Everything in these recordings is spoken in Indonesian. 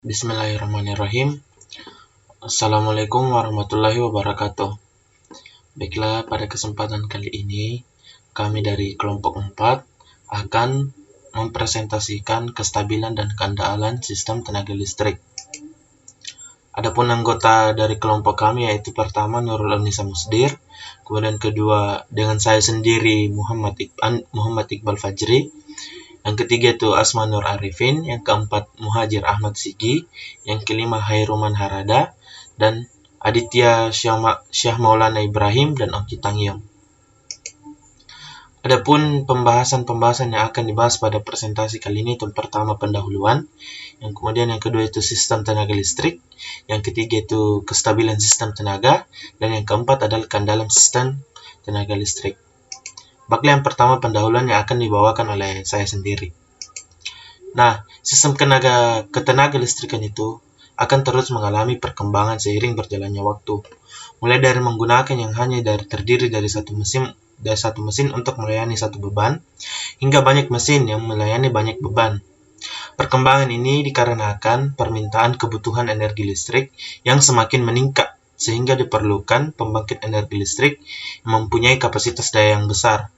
Bismillahirrahmanirrahim. Assalamualaikum warahmatullahi wabarakatuh. Baiklah, pada kesempatan kali ini, kami dari kelompok 4 akan mempresentasikan kestabilan dan keandalan sistem tenaga listrik. Adapun anggota dari kelompok kami yaitu pertama Nurul Anissa Musdir, kemudian kedua dengan saya sendiri Muhammad Iqbal Fajri, yang ketiga itu Asma Nur Arifin, yang keempat Muhajir Ahmad Sigi, yang kelima Hairuman Harada, dan Aditya Syah Maulana Ibrahim dan Oki Tangyong. Adapun pembahasan yang akan dibahas pada presentasi kali ini itu pertama pendahuluan, yang kemudian yang kedua itu sistem tenaga listrik, yang ketiga itu kestabilan sistem tenaga, dan yang keempat adalah keandalan sistem tenaga listrik. Baiklah, yang pertama pendahuluan yang akan dibawakan oleh saya sendiri. Nah, sistem ketenaga listrikan itu akan terus mengalami perkembangan seiring berjalannya waktu. Mulai dari menggunakan yang hanya terdiri dari satu mesin untuk melayani satu beban, hingga banyak mesin yang melayani banyak beban. Perkembangan ini dikarenakan permintaan kebutuhan energi listrik yang semakin meningkat, sehingga diperlukan pembangkit energi listrik yang mempunyai kapasitas daya yang besar.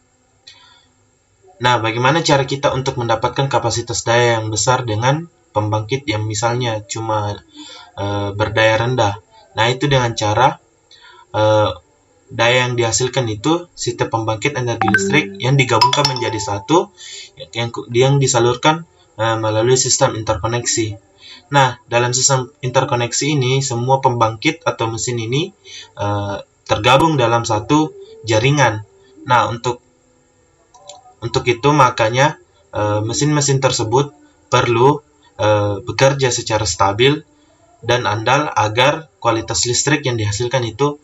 Nah, bagaimana cara kita untuk mendapatkan kapasitas daya yang besar dengan pembangkit yang misalnya cuma berdaya rendah? Nah, itu dengan cara daya yang dihasilkan itu sistem pembangkit energi listrik yang digabungkan menjadi satu, yang disalurkan melalui sistem interkoneksi. Nah, dalam sistem interkoneksi ini, semua pembangkit atau mesin ini tergabung dalam satu jaringan. Nah, untuk itu makanya mesin-mesin tersebut perlu bekerja secara stabil dan andal agar kualitas listrik yang dihasilkan itu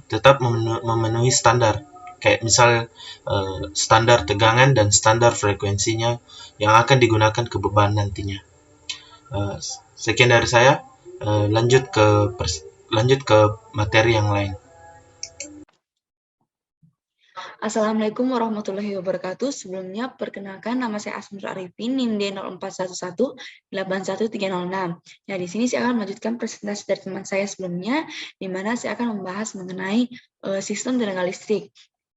tetap memenuhi standar. Kayak misal standar tegangan dan standar frekuensinya yang akan digunakan ke beban nantinya. Sekian dari saya. Lanjut ke materi yang lain. Assalamualaikum warahmatullahi wabarakatuh. Sebelumnya, perkenalkan nama saya Asma Nur Arifin, NIM D0411811306. Nah, di sini saya akan melanjutkan presentasi dari teman saya sebelumnya, di mana saya akan membahas mengenai sistem tenaga listrik.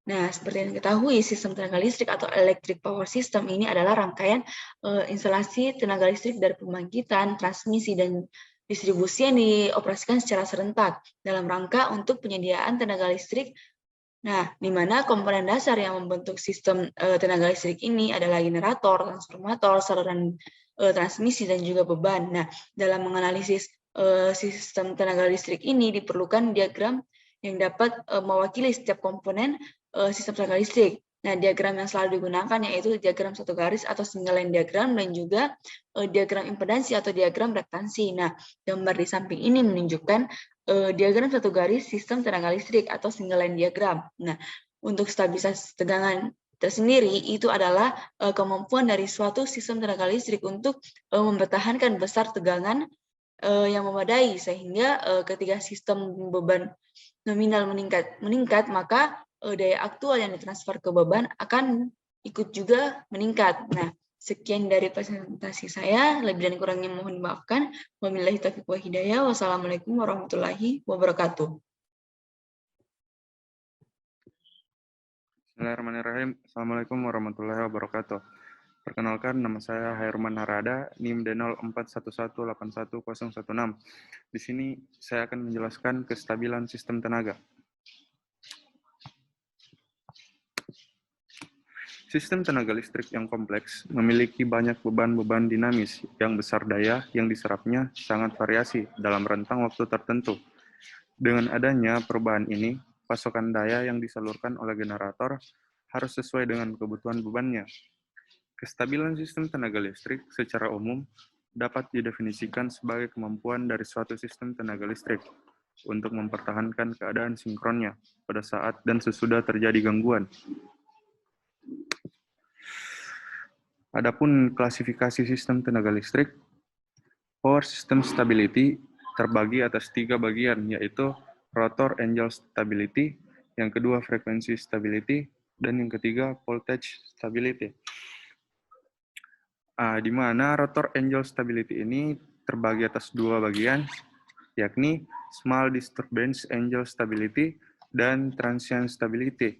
Nah, seperti yang diketahui, sistem tenaga listrik atau electric power system ini adalah rangkaian instalasi tenaga listrik dari pembangkitan, transmisi, dan distribusi yang dioperasikan secara serentak dalam rangka untuk penyediaan tenaga listrik. Nah, di mana komponen dasar yang membentuk sistem tenaga listrik ini adalah generator, transformator, saluran transmisi, dan juga beban. Nah, dalam menganalisis sistem tenaga listrik ini diperlukan diagram yang dapat mewakili setiap komponen sistem tenaga listrik. Nah, diagram yang selalu digunakan yaitu diagram satu garis atau single line diagram, dan juga diagram impedansi atau diagram rektansi. Nah, gambar di samping ini menunjukkan diagram satu garis sistem tenaga listrik atau single line diagram. Nah, untuk stabilitas tegangan tersendiri itu adalah kemampuan dari suatu sistem tenaga listrik untuk mempertahankan besar tegangan yang memadai, sehingga ketika sistem beban nominal meningkat, maka daya aktual yang ditransfer ke beban akan ikut juga meningkat. Nah, sekian dari presentasi saya, lebih dan kurangnya mohon dimaafkan. Wabillahi taufiq wa hidayah. Wassalamualaikum warahmatullahi wabarakatuh. Bismillahirrahmanirrahim. Assalamualaikum warahmatullahi wabarakatuh. Perkenalkan, nama saya Hairuman Harada, NIM D0411811016. Di sini saya akan menjelaskan kestabilan sistem tenaga. Sistem tenaga listrik yang kompleks memiliki banyak beban-beban dinamis yang besar daya yang diserapnya sangat variasi dalam rentang waktu tertentu. Dengan adanya perubahan ini, pasokan daya yang disalurkan oleh generator harus sesuai dengan kebutuhan bebannya. Kestabilan sistem tenaga listrik secara umum dapat didefinisikan sebagai kemampuan dari suatu sistem tenaga listrik untuk mempertahankan keadaan sinkronnya pada saat dan sesudah terjadi gangguan. Adapun klasifikasi sistem tenaga listrik, power system stability terbagi atas 3 bagian, yaitu rotor angel stability, yang kedua frequency stability, dan yang ketiga voltage stability. Di mana rotor angel stability ini terbagi atas dua bagian, yakni Small Disturbance Angle Stability dan Transient Stability,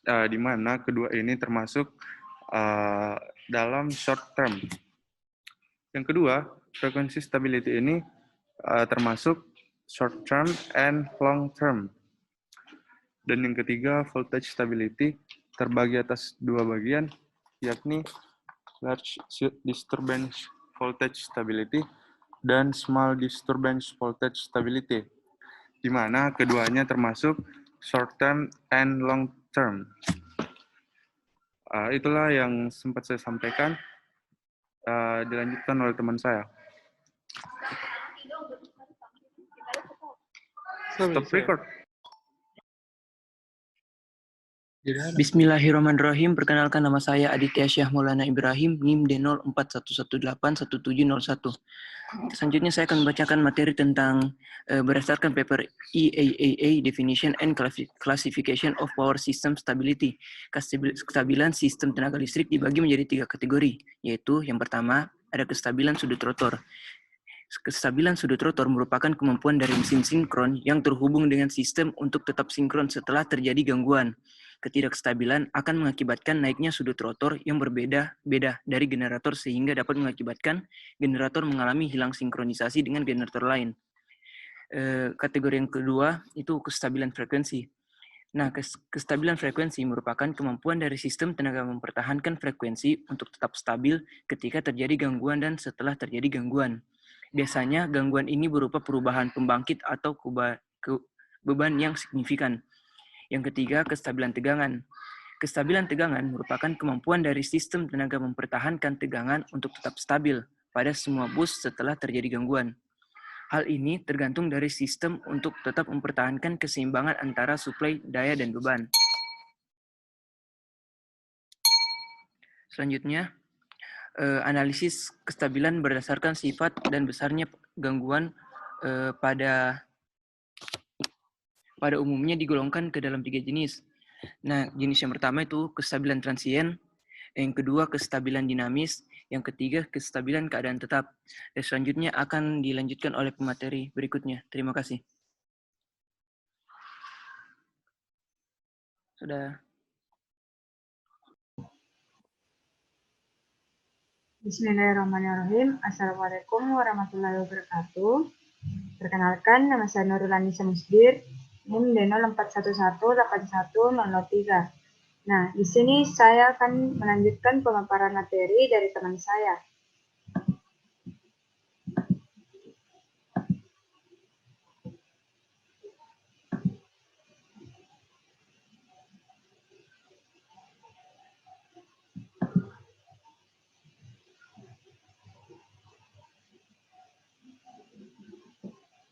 di mana kedua ini termasuk dalam short term. Yang kedua, frequency stability ini termasuk short term and long term. Dan yang ketiga, voltage stability terbagi atas dua bagian, yakni large disturbance voltage stability dan small disturbance voltage stability, di mana keduanya termasuk short term and long term. Itulah yang sempat saya sampaikan. Dilanjutkan oleh teman saya. Stop record. Bismillahirrahmanirrahim. Perkenalkan, nama saya Aditya Syah Maulana Ibrahim, NIM D0411181701. Selanjutnya saya akan membacakan materi tentang berdasarkan paper EAAA Definition and Classification of Power System Stability. Kestabilan sistem tenaga listrik dibagi menjadi 3 kategori, yaitu yang pertama ada kestabilan sudut rotor. Kestabilan sudut rotor merupakan kemampuan dari mesin sinkron yang terhubung dengan sistem untuk tetap sinkron setelah terjadi gangguan. Ketidakstabilan akan mengakibatkan naiknya sudut rotor yang berbeda-beda dari generator sehingga dapat mengakibatkan generator mengalami hilang sinkronisasi dengan generator lain. Kategori yang kedua itu kestabilan frekuensi. Nah, kestabilan frekuensi merupakan kemampuan dari sistem tenaga mempertahankan frekuensi untuk tetap stabil ketika terjadi gangguan dan setelah terjadi gangguan. Biasanya gangguan ini berupa perubahan pembangkit atau beban yang signifikan. Yang ketiga, kestabilan tegangan. Kestabilan tegangan merupakan kemampuan dari sistem tenaga mempertahankan tegangan untuk tetap stabil pada semua bus setelah terjadi gangguan. Hal ini tergantung dari sistem untuk tetap mempertahankan keseimbangan antara suplai daya dan beban. Selanjutnya, analisis kestabilan berdasarkan sifat dan besarnya gangguan pada umumnya digolongkan ke dalam 3 jenis. Nah, jenis yang pertama itu kestabilan transien, yang kedua kestabilan dinamis, yang ketiga kestabilan keadaan tetap. Dan selanjutnya akan dilanjutkan oleh pemateri berikutnya. Terima kasih. Sudah. Bismillahirrahmanirrahim. Assalamualaikum warahmatullahi wabarakatuh. Perkenalkan, nama saya Nurulani Samusdir, NIM D0411811003. Nah, di sini saya akan melanjutkan pemaparan materi dari teman saya.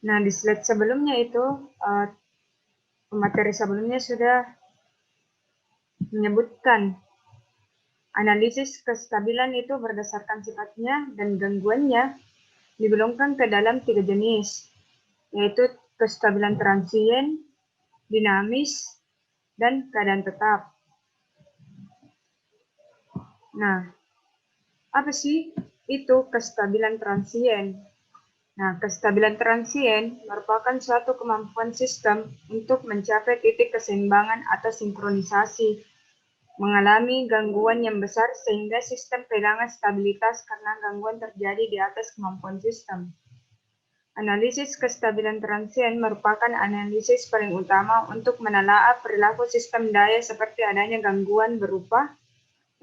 Nah, di slide sebelumnya itu, pemateri sebelumnya sudah menyebutkan analisis kestabilan itu berdasarkan sifatnya dan gangguannya digolongkan ke dalam 3 jenis, yaitu kestabilan transien, dinamis, dan keadaan tetap. Nah, apa sih itu kestabilan transien? Nah, kestabilan transien merupakan suatu kemampuan sistem untuk mencapai titik keseimbangan atau sinkronisasi, mengalami gangguan yang besar sehingga sistem kehilangan stabilitas karena gangguan terjadi di atas kemampuan sistem. Analisis kestabilan transien merupakan analisis paling utama untuk menelaah perilaku sistem daya seperti adanya gangguan berupa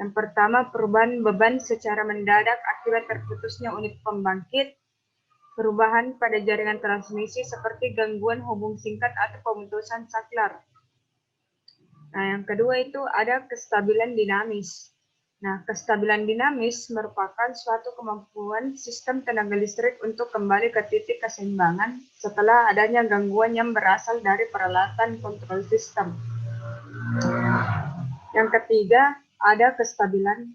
yang pertama, perubahan beban secara mendadak akibat terputusnya unit pembangkit, perubahan pada jaringan transmisi seperti gangguan hubung singkat atau pemutusan saklar. Nah, yang kedua itu ada kestabilan dinamis. Nah, kestabilan dinamis merupakan suatu kemampuan sistem tenaga listrik untuk kembali ke titik keseimbangan setelah adanya gangguan yang berasal dari peralatan kontrol sistem. Yang ketiga, ada kestabilan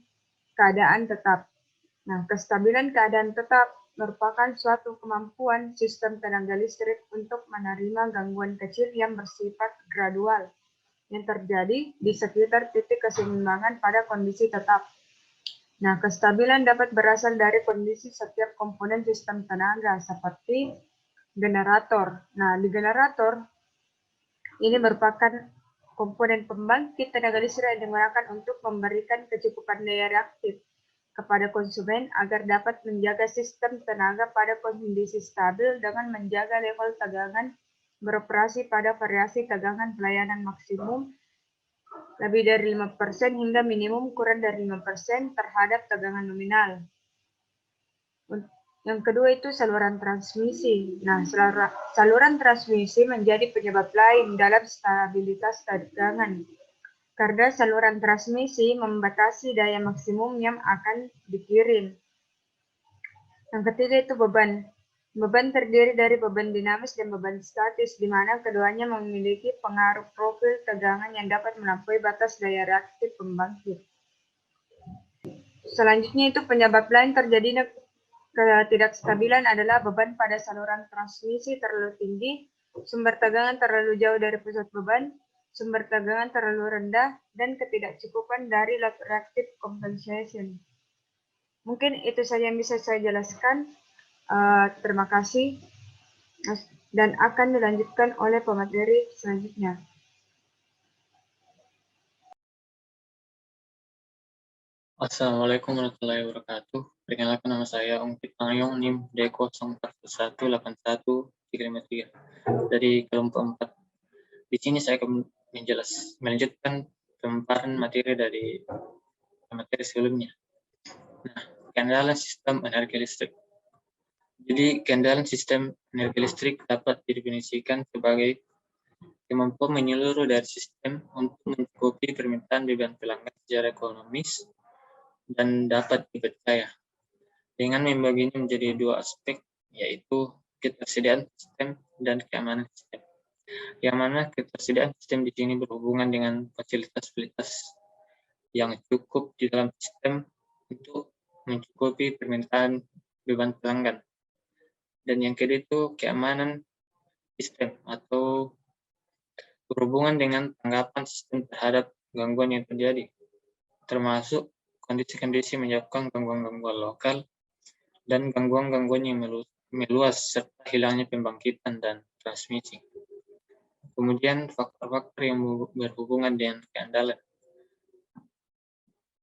keadaan tetap. Nah, kestabilan keadaan tetap merupakan suatu kemampuan sistem tenaga listrik untuk menerima gangguan kecil yang bersifat gradual yang terjadi di sekitar titik keseimbangan pada kondisi tetap. Nah, kestabilan dapat berasal dari kondisi setiap komponen sistem tenaga seperti generator. Nah, di generator ini merupakan komponen pembangkit tenaga listrik yang digunakan untuk memberikan kecukupan daya reaktif kepada konsumen agar dapat menjaga sistem tenaga pada kondisi stabil dengan menjaga level tegangan beroperasi pada variasi tegangan pelayanan maksimum lebih dari 5% hingga minimum kurang dari 5% terhadap tegangan nominal. Yang kedua itu saluran transmisi. Nah, saluran transmisi menjadi penyebab lain dalam stabilitas tegangan. Karena saluran transmisi membatasi daya maksimum yang akan dikirim. Yang ketiga itu beban. Beban terdiri dari beban dinamis dan beban statis, di mana keduanya memiliki pengaruh profil tegangan yang dapat melampaui batas daya reaktif pembangkit. Selanjutnya itu penyebab lain terjadinya ketidakstabilan adalah beban pada saluran transmisi terlalu tinggi, sumber tegangan terlalu jauh dari pusat beban, sumber tegangan terlalu rendah, dan ketidakcukupan dari load reactive compensation. Mungkin itu saja yang bisa saya jelaskan. Terima kasih dan akan dilanjutkan oleh pemateri selanjutnya. Assalamualaikum warahmatullahi wabarakatuh. Perkenalkan nama saya Ungkit Pangyong, NIM D04418133 dari kelompok 4. Di sini saya akan melanjutkan pemaparan materi dari materi sebelumnya. Nah, keandalan sistem energi listrik. Jadi, keandalan sistem energi listrik dapat didefinisikan sebagai kemampuan menyeluruh dari sistem untuk mencukupi permintaan beban pelanggan secara ekonomis dan dapat dipercaya. Dengan membaginya menjadi dua aspek, yaitu ketersediaan sistem dan keamanan sistem. Yang mana ketersediaan sistem di sini berhubungan dengan fasilitas-fasilitas yang cukup di dalam sistem untuk mencukupi permintaan beban pelanggan. Dan yang kedua itu keamanan sistem atau berhubungan dengan tanggapan sistem terhadap gangguan yang terjadi, termasuk kondisi-kondisi menyebabkan gangguan-gangguan lokal dan gangguan-gangguan yang meluas serta hilangnya pembangkitan dan transmisi. Kemudian faktor-faktor yang berhubungan dengan keandalan.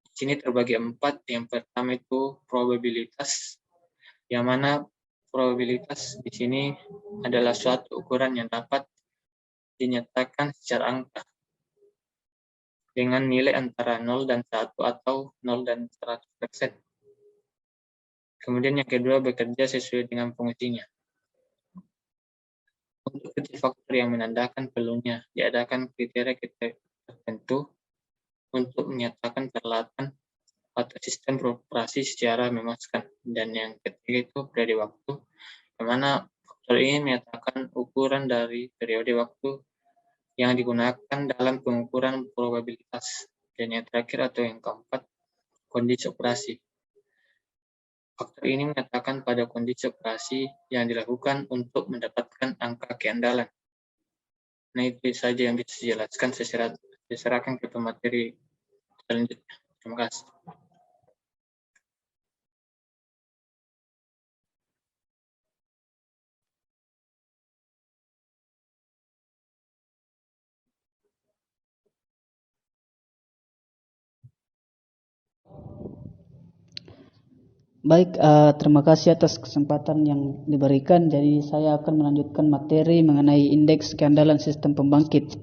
Di sini terbagi 4. Yang pertama itu probabilitas, yang mana probabilitas di sini adalah suatu ukuran yang dapat dinyatakan secara angka dengan nilai antara 0 dan 1 atau 0 dan 100%. Kemudian yang kedua bekerja sesuai dengan fungsinya. Untuk faktor yang menandakan perlunya diadakan kriteria tertentu untuk menyatakan peralatan atau sistem beroperasi secara memuaskan. Dan yang ketiga itu periode waktu, yang mana faktor ini menyatakan ukuran dari periode waktu yang digunakan dalam pengukuran probabilitas. Dan yang terakhir atau yang keempat, kondisi operasi. Faktor ini menyatakan pada kondisi operasi yang dilakukan untuk mendapatkan angka keandalan. Nah, itu saja yang bisa dijelaskan. Saya serahkan ke pemateri selanjutnya. Terima kasih. Baik, terima kasih atas kesempatan yang diberikan. Jadi saya akan melanjutkan materi mengenai indeks keandalan sistem pembangkit.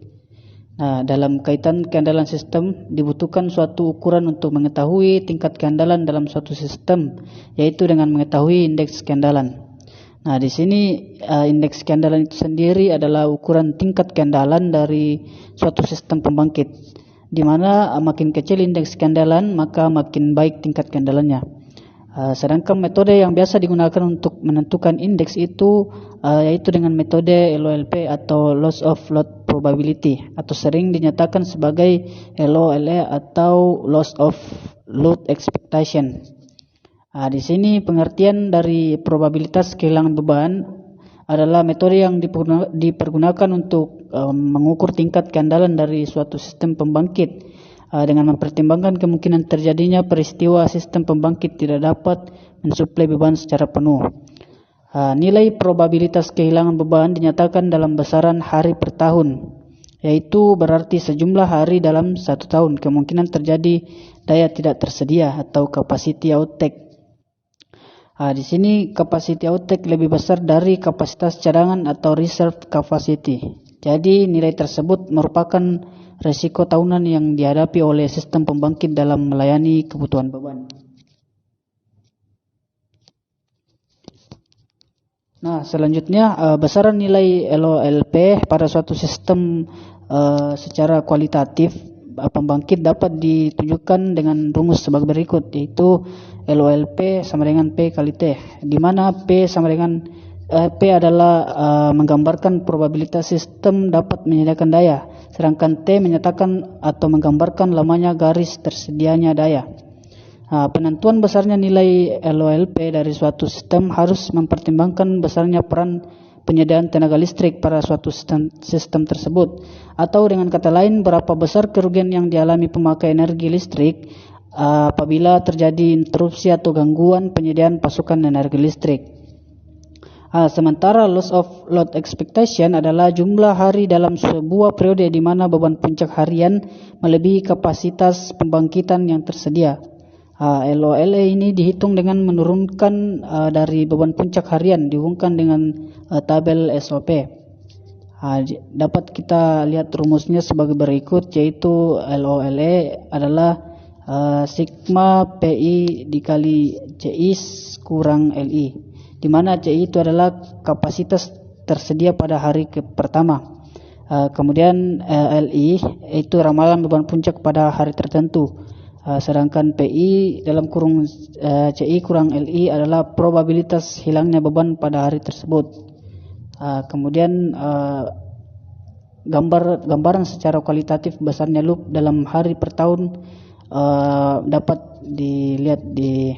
Nah, dalam kaitan keandalan sistem dibutuhkan suatu ukuran untuk mengetahui tingkat keandalan dalam suatu sistem, yaitu dengan mengetahui indeks keandalan. Nah, di sini indeks keandalan itu sendiri adalah ukuran tingkat keandalan dari suatu sistem pembangkit, di mana makin kecil indeks keandalan maka makin baik tingkat keandalannya. Sedangkan metode yang biasa digunakan untuk menentukan indeks itu yaitu dengan metode LOLP atau Loss of Load Probability, atau sering dinyatakan sebagai LOLE atau Loss of Load Expectation. Di sini pengertian dari probabilitas kehilangan beban adalah metode yang dipergunakan untuk mengukur tingkat keandalan dari suatu sistem pembangkit dengan mempertimbangkan kemungkinan terjadinya peristiwa sistem pembangkit tidak dapat mensuplai beban secara penuh. Nilai probabilitas kehilangan beban dinyatakan dalam besaran hari per tahun, yaitu berarti sejumlah hari dalam 1 tahun kemungkinan terjadi daya tidak tersedia atau capacity outtake. Di sini capacity outtake lebih besar dari kapasitas cadangan atau reserve capacity. Jadi nilai tersebut merupakan risiko tahunan yang dihadapi oleh sistem pembangkit dalam melayani kebutuhan beban. Nah, selanjutnya besaran nilai LOLP pada suatu sistem secara kualitatif pembangkit dapat ditunjukkan dengan rumus sebagai berikut, yaitu LOLP sama dengan P kali T, di mana P sama dengan P adalah menggambarkan probabilitas sistem dapat menyediakan daya, sedangkan T menyatakan atau menggambarkan lamanya garis tersedianya daya. Penentuan besarnya nilai LOLP dari suatu sistem harus mempertimbangkan besarnya peran penyediaan tenaga listrik pada suatu sistem tersebut, atau dengan kata lain berapa besar kerugian yang dialami pemakai energi listrik apabila terjadi interupsi atau gangguan penyediaan pasokan energi listrik. Sementara loss of load expectation adalah jumlah hari dalam sebuah periode di mana beban puncak harian melebihi kapasitas pembangkitan yang tersedia. LOLE ini dihitung dengan menurunkan dari beban puncak harian dihubungkan dengan tabel SOP. Dapat kita lihat rumusnya sebagai berikut, yaitu LOLE adalah sigma PI dikali CI kurang LI, di mana CI itu adalah kapasitas tersedia pada hari pertama. Kemudian LI itu ramalan beban puncak pada hari tertentu. Sedangkan PI dalam kurung CI kurang LI adalah probabilitas hilangnya beban pada hari tersebut. Kemudian gambaran secara kualitatif besarnya loop dalam hari per tahun dapat dilihat di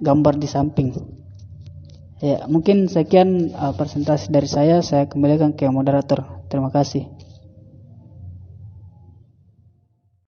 gambar di samping. Ya, mungkin sekian presentasi dari saya kembalikan ke moderator. Terima kasih.